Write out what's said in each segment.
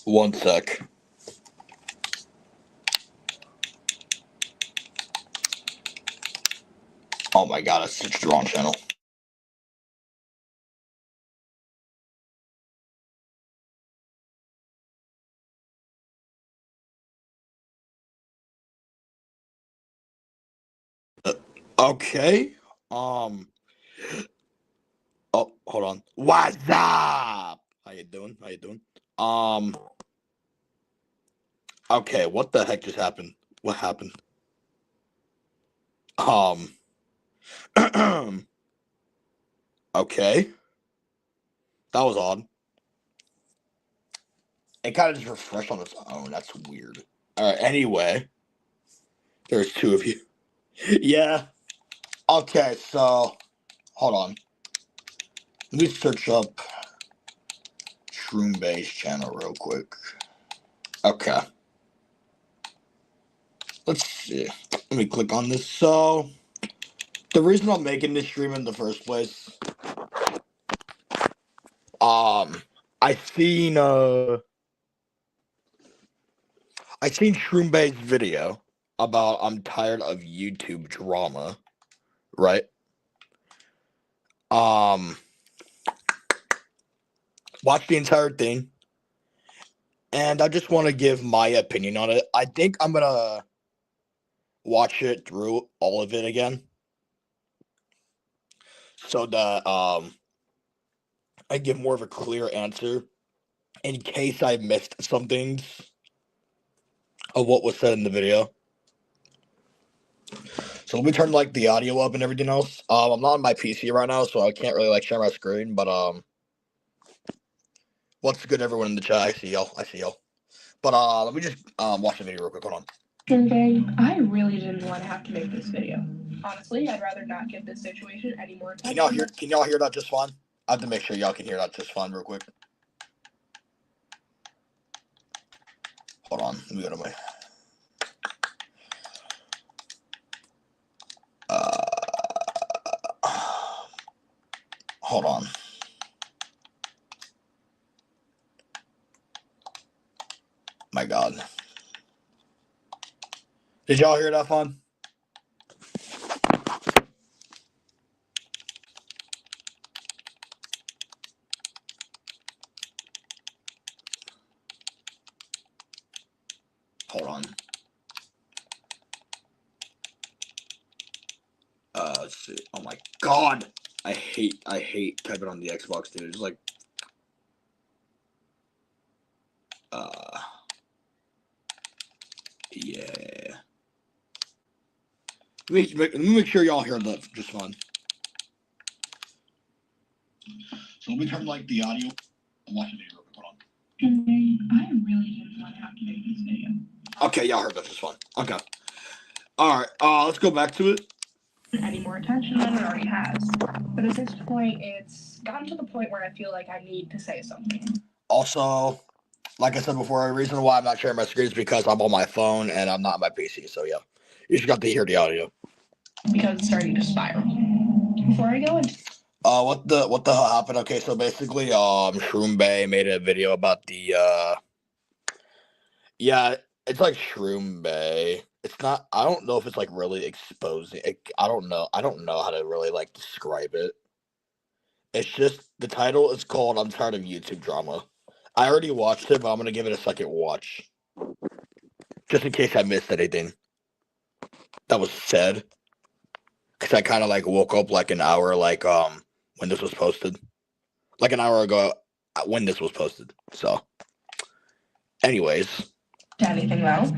One sec. Oh my god, it's such a wrong channel. Okay. Um. Oh, hold on. What's up? How you doing? How you doing? Um. Okay. What the heck just happened? What happened? Um. Okay. That was odd. It kind of just refreshed on its own. That's weird. All right. Anyway, there's two of you. Yeah. Okay. So, hold on. Let me search up Shroom Bay's channel real quick. Okay. Let's see. Let me click on this. So, the reason I'm making this stream in the first place, I seen Shroom Bay's video about I'm tired of YouTube drama, right? Um, watch the entire thing, and I just want to give my opinion on it. I think I'm gonna watch it through all of it again, so that I give more of a clear answer in case I missed some things of what was said in the video. So let me turn like the audio up and everything else. I'm not on my PC right now, so I can't really like share my screen. But what's good, everyone in the chat? I see y'all. I see y'all. But let me just watch the video real quick. Hold on. Today, I really didn't want to have to make this video. Honestly, I'd rather not give this situation any more attention. Can y'all hear that just fine? I have to make sure y'all can hear that just fine real quick. Hold on. Let me go to my. Hold on. My God. Did y'all hear that fine? Hold on. Let's see. Oh my God. I hate typing on the Xbox, dude. It's like yeah. Let me make sure y'all hear that just fine. So let me turn like the audio. I'm watching the video. Hold on. Today, I really didn't want to have to make this video. Okay, y'all heard that just fine. Okay. All right. Let's go back to it. Any more attention than it already has. But at this point, it's gotten to the point where I feel like I need to say something. Also, like I said before, the reason why I'm not sharing my screen is because I'm on my phone and I'm not on my PC. So yeah, you just got to hear the audio. Because it's starting to spiral. Before I go into what the hell happened? Okay, so basically, Shroom Bay made a video about the yeah, it's like Shroom Bay. It's not. I don't know if it's like really exposing. I don't know. I don't know how to really like describe it. It's just the title is called "I'm Tired of YouTube Drama." I already watched it, but I'm gonna give it a second watch, just in case I missed anything that was said. Cause I kind of like woke up like an hour like when this was posted, like an hour ago when this was posted. So, anyways, anything though,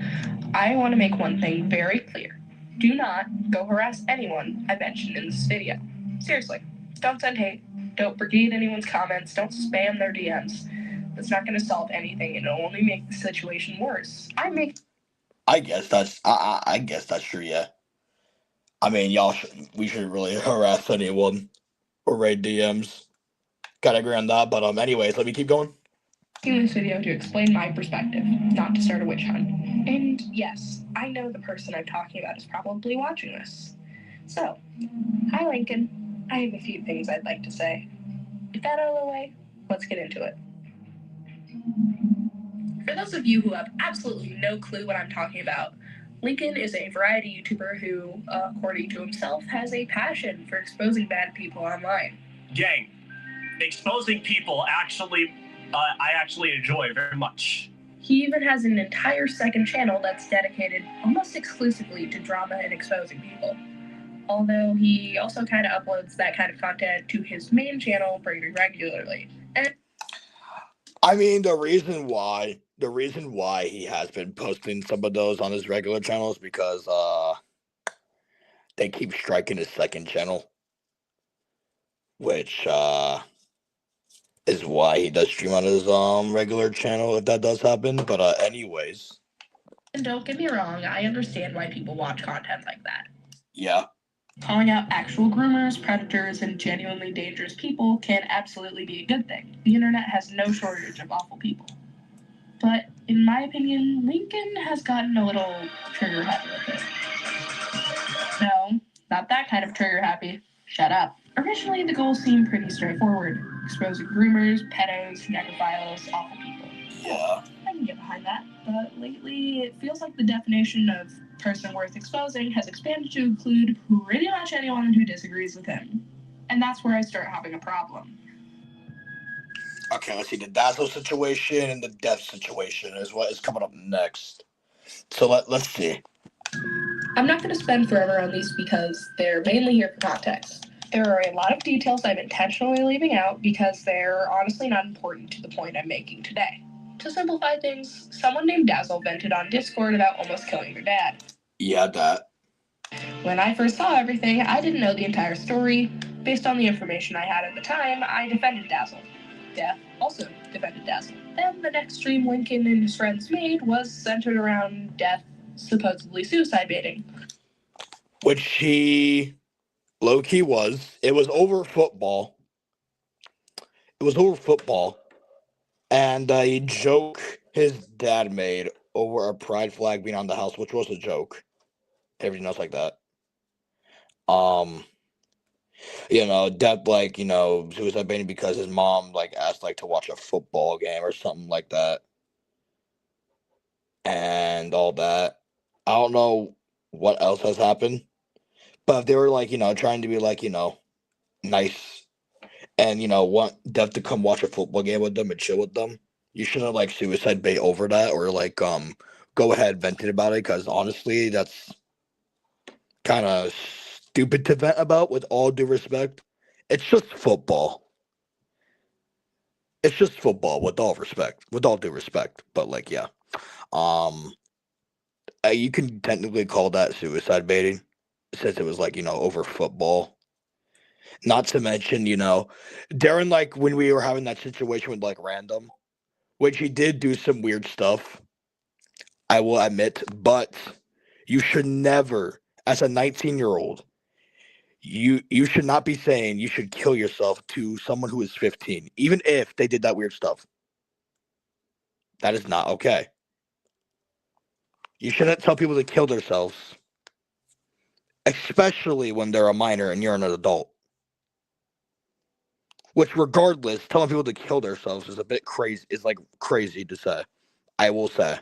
I want to make one thing very clear. Do not go harass anyone I mentioned in this video. Seriously, don't send hate. Don't brigade anyone's comments. Don't spam their DMs. That's not going to solve anything. It'll only make the situation worse. I guess that's true. Yeah. I mean, we shouldn't really harass anyone or raid DMs. Gotta agree on that. But anyways, let me keep going. In this video to explain my perspective, not to start a witch hunt. And yes, I know the person I'm talking about is probably watching this. So, hi Lincoln. I have a few things I'd like to say. With that out of the way, let's get into it. For those of you who have absolutely no clue what I'm talking about, Lincoln is a variety YouTuber who, according to himself, has a passion for exposing bad people online. Gang, exposing people I actually enjoy very much. He even has an entire second channel that's dedicated almost exclusively to drama and exposing people. Although he also kind of uploads that kind of content to his main channel pretty regularly. And I mean, the reason why he has been posting some of those on his regular channel is because they keep striking his second channel, which is why he does stream on his regular channel if that does happen. But anyways, and don't get me wrong, I understand why people watch content like that. yeah. Calling out actual groomers, predators, and genuinely dangerous people can absolutely be a good thing. The internet has no shortage of awful people. But in my opinion, Lincoln has gotten a little trigger happy with it. No, not that kind of trigger happy. Shut up. Originally, the goal seemed pretty straightforward: exposing groomers, pedos, necrophiles, awful people. Yeah. I can get behind that, but lately it feels like the definition of person worth exposing has expanded to include pretty much anyone who disagrees with him. And that's where I start having a problem. Okay, let's see. The Dazzle situation and the death situation is what is coming up next. So let's see. I'm not going to spend forever on these because they're mainly here for context. There are a lot of details I'm intentionally leaving out because they're honestly not important to the point I'm making today. To simplify things, someone named Dazzle vented on Discord about almost killing their dad. Yeah, that. When I first saw everything, I didn't know the entire story. Based on the information I had at the time, I defended Dazzle. Death also defended Dazzle. Then the next stream Lincoln and his friends made was centered around Death supposedly suicide baiting. Which he low-key was. It was over football. And a joke his dad made over a pride flag being on the house, which was a joke. Everything else like that. Death suicide baiting because his mom asked to watch a football game or something like that. And all that. I don't know what else has happened. But if they were trying to be nice and want Dev to come watch a football game with them and chill with them, you shouldn't suicide bait over that or go ahead venting about it, because honestly that's kind of stupid to vent about, with all due respect. It's just football. It's just football, with all due respect. But yeah. Um you can technically call that suicide baiting since it was over football. Not to mention, Darren, when we were having that situation with Random, which he did do some weird stuff, I will admit, but you should never, as a 19-year-old, you should not be saying you should kill yourself to someone who is 15, even if they did that weird stuff. That is not okay. You shouldn't tell people to kill themselves, especially when they're a minor and you're an adult. Which, regardless, telling people to kill themselves is a bit crazy. Is crazy to say. I will say.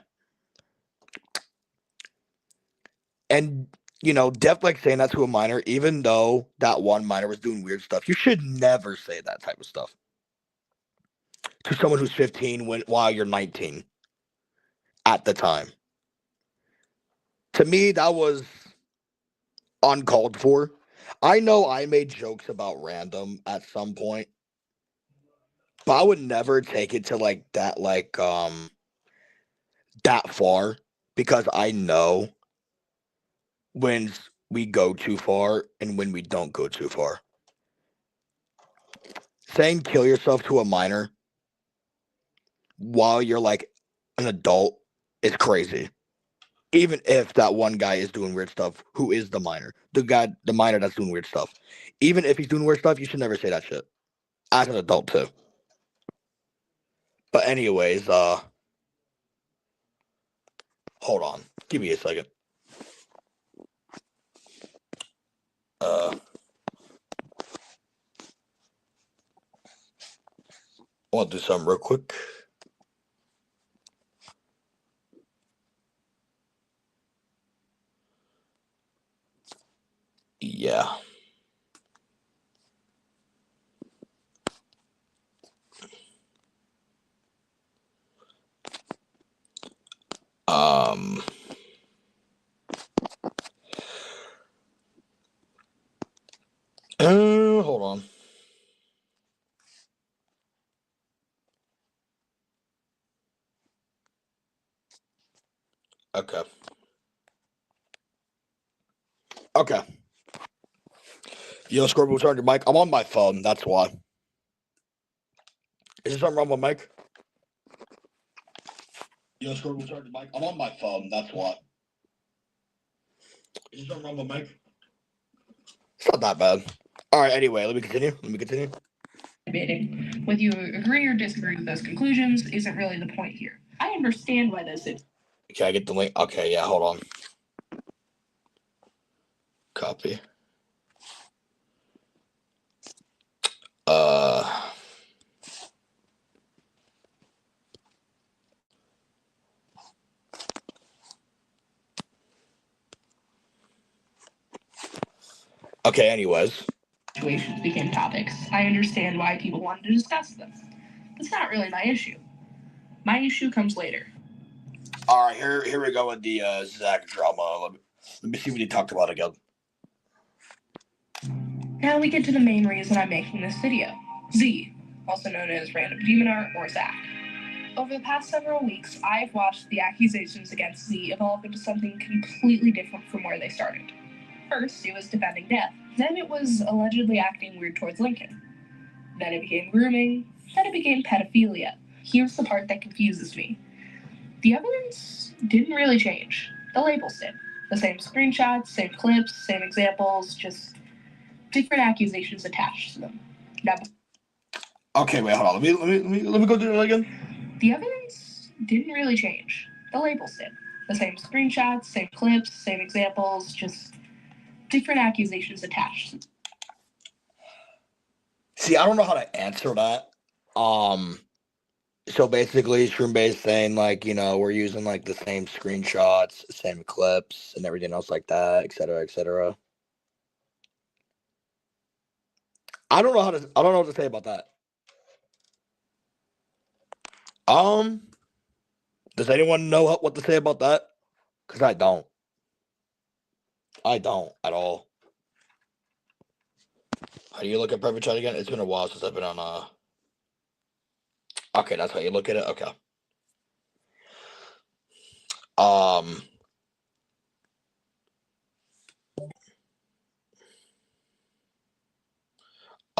And Def saying that to a minor, even though that one minor was doing weird stuff. You should never say that type of stuff to someone who's 15 while you're 19 at the time. To me, that was uncalled for. I know I made jokes about Random at some point, but I would never take it to that far, because I know when we go too far and when we don't go too far. Saying kill yourself to a minor while you're an adult is crazy. Even if that one guy is doing weird stuff, who is the minor? The minor that's doing weird stuff. Even if he's doing weird stuff, you should never say that shit. As an adult too. But anyways, hold on. Give me a second. I want to do something real quick. Yeah. Hold on. Okay. Okay. Yo, Scorpio, turn your mic. I'm on my phone. That's why. Is there something wrong with my mic? Yo, Scorpio, turn your mic. I'm on my phone. That's why. Is there something wrong with my mic? It's not that bad. All right. Anyway, let me continue. Debating. Whether you agree or disagree with those conclusions isn't really the point here. I understand why this is. Can I get the link? Okay, yeah, hold on. Copy. Okay, anyways. Situations became topics. I understand why people wanted to discuss them. That's not really my issue. My issue comes later. All right, here we go with the Zach drama. Let me see what he talked about again. Now we get to the main reason I'm making this video. Z, also known as Random Demon Art or Zach. Over the past several weeks, I've watched the accusations against Z evolve into something completely different from where they started. First, it was defending death. Then it was allegedly acting weird towards Lincoln. Then it became grooming. Then it became pedophilia. Here's the part that confuses me. The evidence didn't really change. The labels did. The same screenshots, same clips, same examples, just different accusations attached to them. Now, okay, wait, hold on. Let me go through it again. The evidence didn't really change. The labels did. The same screenshots, same clips, same examples, just different accusations attached. See, I don't know how to answer that. So basically, Shroom saying like, we're using like the same screenshots, same clips, and everything else like that, et cetera, et cetera. I don't know what to say about that. Does anyone know what to say about that? Because I don't. I don't at all. How do you look at Perfect Chat again? It's been a while since I've been on Okay, that's how you look at it? Okay.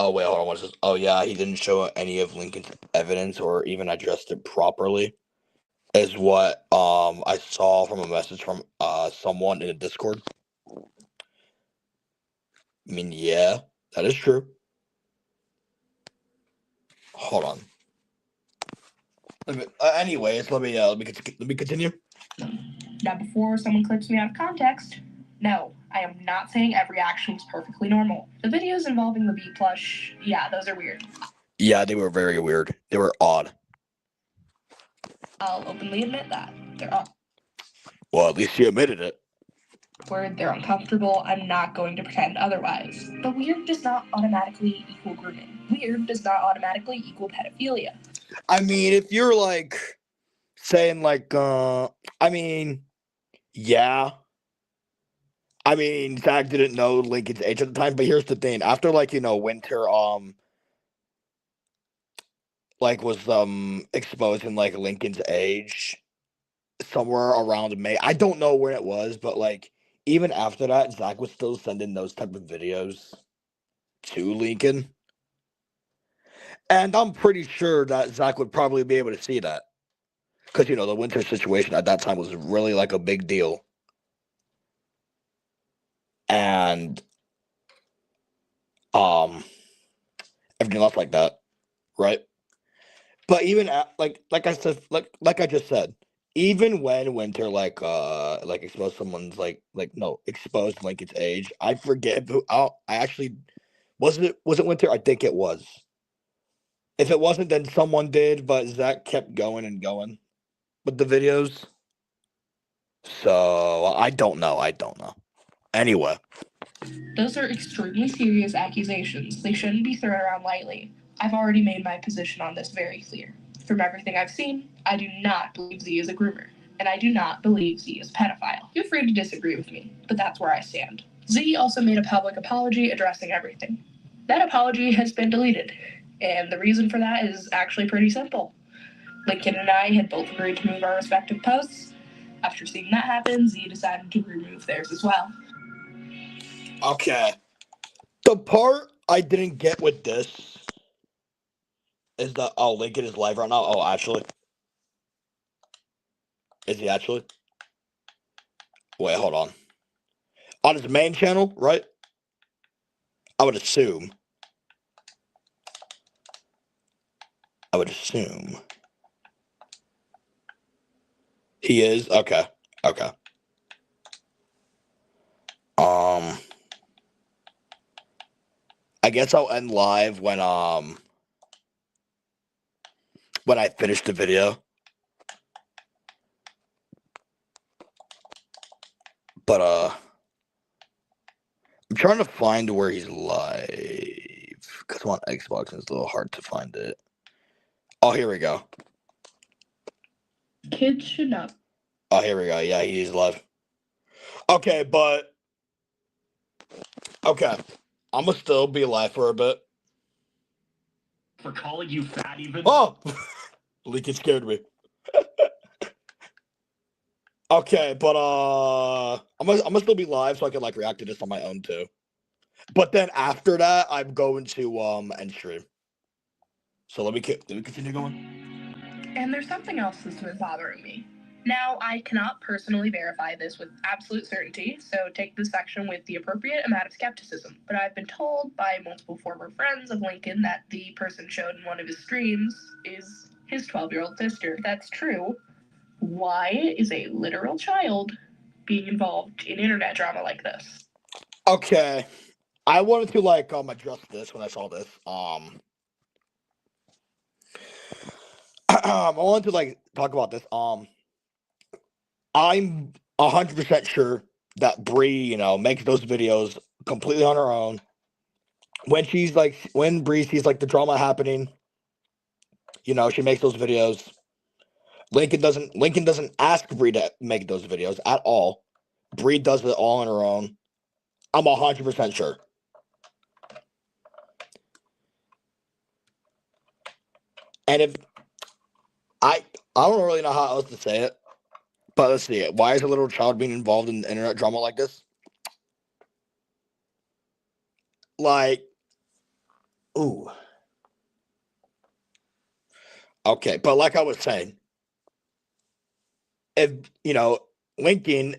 Oh wait, hold on. What's this? Oh yeah, he didn't show any of Lincoln's evidence or even addressed it properly. Is what I saw from a message from someone in the Discord. I mean, yeah, that is true. Hold on. Anyways, let me continue. Now, before someone clips me out of context, no, I am not saying every action was perfectly normal. The videos involving the bee plush, yeah, those are weird. Yeah, they were very weird. They were odd. I'll openly admit that. They're odd. Well, at least you admitted it. They're uncomfortable. I'm not going to pretend otherwise. But weird does not automatically equal grooming. Weird does not automatically equal pedophilia. I mean, if you're like saying like I mean, yeah. I mean, Zach didn't know Lincoln's age at the time, but here's the thing. After Winter was exposing like Lincoln's age somewhere around May. I don't know where it was, but like even after that, Zach was still sending those type of videos to Lincoln. And I'm pretty sure that Zach would probably be able to see that. Because, the Winter situation at that time was really like a big deal. And everything else like that. Right? But even like I said, like I just said, even when Winter exposed someone's exposed Lincoln's age, I forget who. I actually was it Winter? I think it was. If it wasn't, then someone did, but Zach kept going and going with the videos. So I don't know. Anyway, Those are extremely serious accusations. They shouldn't be thrown around lightly. I've already made my position on this very clear. From everything I've seen, I do not believe Z is a groomer, and I do not believe Z is a pedophile. Feel free to disagree with me, but that's where I stand. Z also made a public apology addressing everything. That apology has been deleted, and the reason for that is actually pretty simple. Lincoln and I had both agreed to move our respective posts. After seeing that happen, Z decided to remove theirs as well. Okay. The part I didn't get with this is that Lincoln is live right now. Oh, actually. Is he actually? Wait, hold on. On his main channel, right? I would assume. He is? Okay. Okay. I guess I'll end live when I finish the video. But I'm trying to find where he's live. Because I'm on Xbox and it's a little hard to find it. Oh, here we go. Kids should not. Oh, here we go. Yeah, he's live. Okay, but okay. I'm gonna still be live for a bit. For calling you fat even. Oh, Lincoln scared me. Okay, but I'm gonna still be live so I can like react to this on my own too. But then after that, I'm going to end stream. So let me continue going. And there's something else that's been bothering me. Now, I cannot personally verify this with absolute certainty, so take this section with the appropriate amount of skepticism. But I've been told by multiple former friends of Lincoln that the person shown in one of his streams is his 12-year-old sister. If that's true, why is a literal child being involved in internet drama like this? Okay, I wanted to like address this when I saw this. I wanted to like talk about this. I'm 100% sure that Bree, makes those videos completely on her own. When Bree sees like the drama happening, she makes those videos. Lincoln doesn't ask Bree to make those videos at all. Bree does it all on her own. I'm 100% sure. And if I don't really know how else to say it, but let's see. Why is a little child being involved in internet drama like this? Like, ooh. Okay, but like I was saying, if Lincoln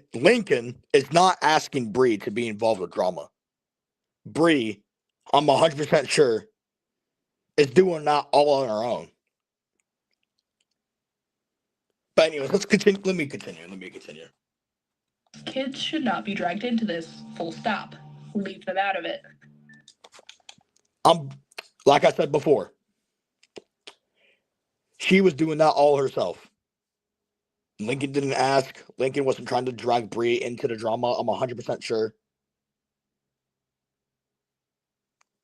is not asking Bree to be involved with drama. Bree, I'm 100% sure, is doing that all on her own. But anyways, let's continue. Let me continue. Kids should not be dragged into this. Full stop. Leave them out of it. Like I said before, she was doing that all herself. Lincoln didn't ask. Lincoln wasn't trying to drag Bree into the drama. I'm 100% sure.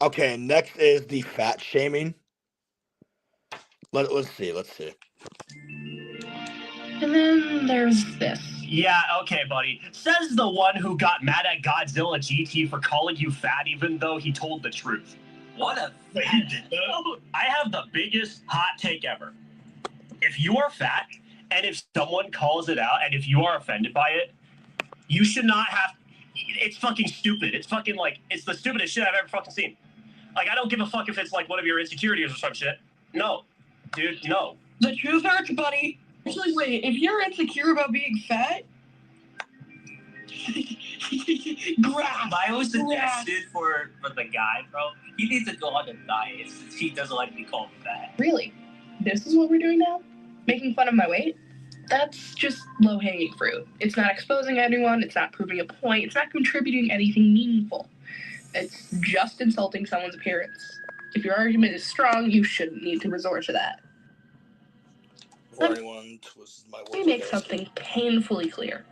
Okay, next is the fat shaming. Let's see. And then there's this. Yeah, okay, buddy. Says the one who got mad at Godzilla GT for calling you fat even though he told the truth. What a fat. I have the biggest hot take ever. If you are fat, and if someone calls it out, and if you are offended by it, you should not have... It's fucking stupid. It's fucking like... It's the stupidest shit I've ever fucking seen. Like, I don't give a fuck if it's like one of your insecurities or some shit. No. Dude, no. The truth hurts, buddy. Actually, wait, if you're insecure about being fat, grab. I always suggested for the guy, bro. He needs to go on a diet since he doesn't like to be called fat. Really? This is what we're doing now? Making fun of my weight? That's just low-hanging fruit. It's not exposing anyone, it's not proving a point, it's not contributing anything meaningful. It's just insulting someone's appearance. If your argument is strong, you shouldn't need to resort to that. Let me make something painfully clear.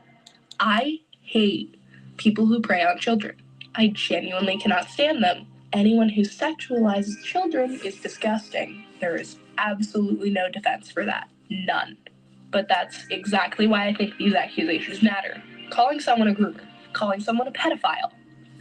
I hate people who prey on children. I genuinely cannot stand them. Anyone who sexualizes children is disgusting. There is absolutely no defense for that. None. But that's exactly why I think these accusations matter. Calling someone a groomer, calling someone a pedophile.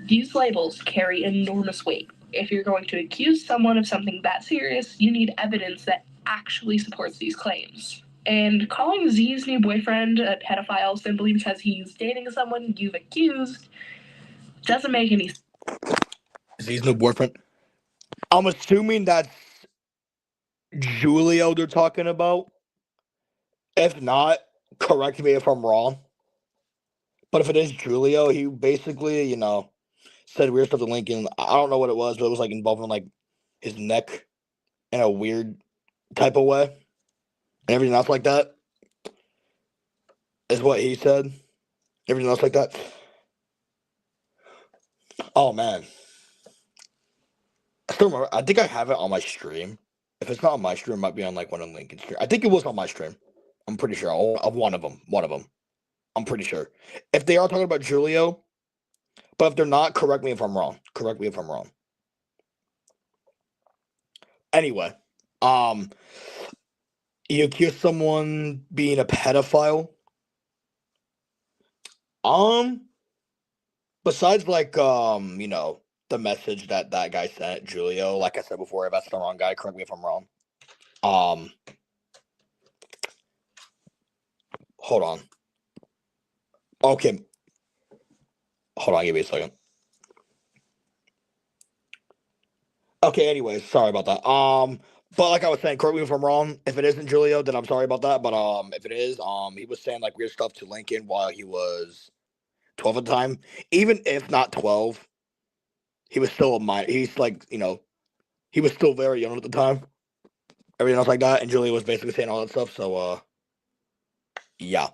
These labels carry enormous weight. If you're going to accuse someone of something that serious, you need evidence that actually supports these claims. And calling Z's new boyfriend a pedophile simply because he's dating someone you've accused doesn't make any sense. Z's new boyfriend. I'm assuming that's Julio they're talking about. If not, correct me if I'm wrong. But if it is Julio, he basically, said weird stuff to Lincoln. I don't know what it was, but it was like involving like his neck in a weird type of way. And everything else like that is what he said. Everything else like that. Oh man. I still remember. I think I have it on my stream. If it's not on my stream, it might be on like one of Lincoln's stream. I think it was on my stream. I'm pretty sure. Of one of them. One of them. I'm pretty sure. If they are talking about Julio, but if they're not, correct me if I'm wrong. Correct me if I'm wrong. Anyway, you accuse someone being a pedophile. Besides like the message that guy sent, Julio. Like I said before, if that's the wrong guy, correct me if I'm wrong. Hold on. Okay. Hold on, give me a second. Okay, anyways, sorry about that. But like I was saying, correct me if I'm wrong. If it isn't Julio, then I'm sorry about that. But if it is, he was saying like weird stuff to Lincoln while he was 12 at the time. Even if not 12, he was still a minor. He's like, he was still very young at the time. Everything else like that. And Julio was basically saying all that stuff. So yeah.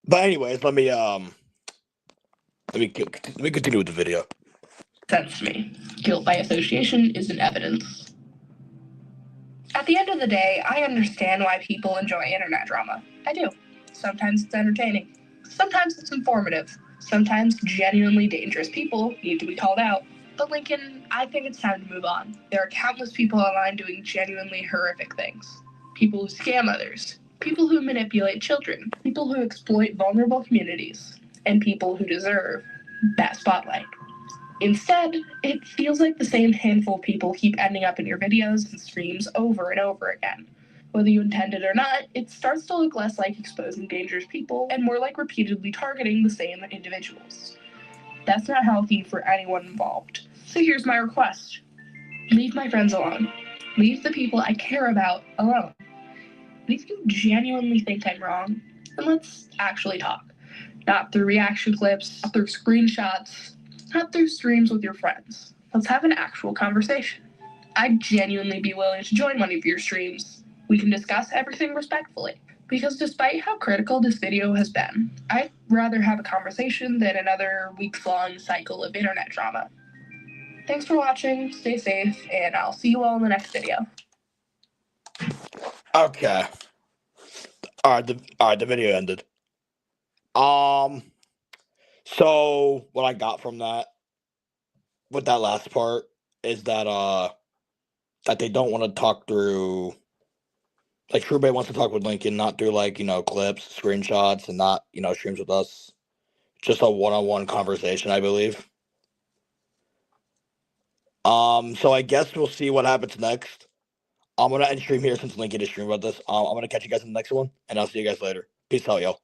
But anyways, let me continue with the video. Sense to me. Guilt by association isn't evidence. At the end of the day, I understand why people enjoy internet drama. I do. Sometimes it's entertaining. Sometimes it's informative. Sometimes genuinely dangerous people need to be called out. But Lincoln, I think it's time to move on. There are countless people online doing genuinely horrific things. People who scam others. People who manipulate children. People who exploit vulnerable communities. And people who deserve that spotlight. Instead, it feels like the same handful of people keep ending up in your videos and streams over and over again. Whether you intend it or not, it starts to look less like exposing dangerous people and more like repeatedly targeting the same individuals. That's not healthy for anyone involved. So here's my request. Leave my friends alone. Leave the people I care about alone. And if you genuinely think I'm wrong, then let's actually talk. Not through reaction clips, not through screenshots, not through streams with your friends. Let's have an actual conversation. I'd genuinely be willing to join one of your streams. We can discuss everything respectfully. Because despite how critical this video has been, I'd rather have a conversation than another weeks-long cycle of internet drama. Thanks for watching, stay safe, and I'll see you all in the next video. Okay. Alright, the video ended. So what I got from that with that last part is that that they don't want to talk through, like TrueBay wants to talk with Lincoln, not through like, clips, screenshots, and not, streams with us. Just a one-on-one conversation, I believe. So I guess we'll see what happens next. I'm gonna end stream here since Lincoln is streaming about this. I'm gonna catch you guys in the next one, and I'll see you guys later. Peace out, y'all.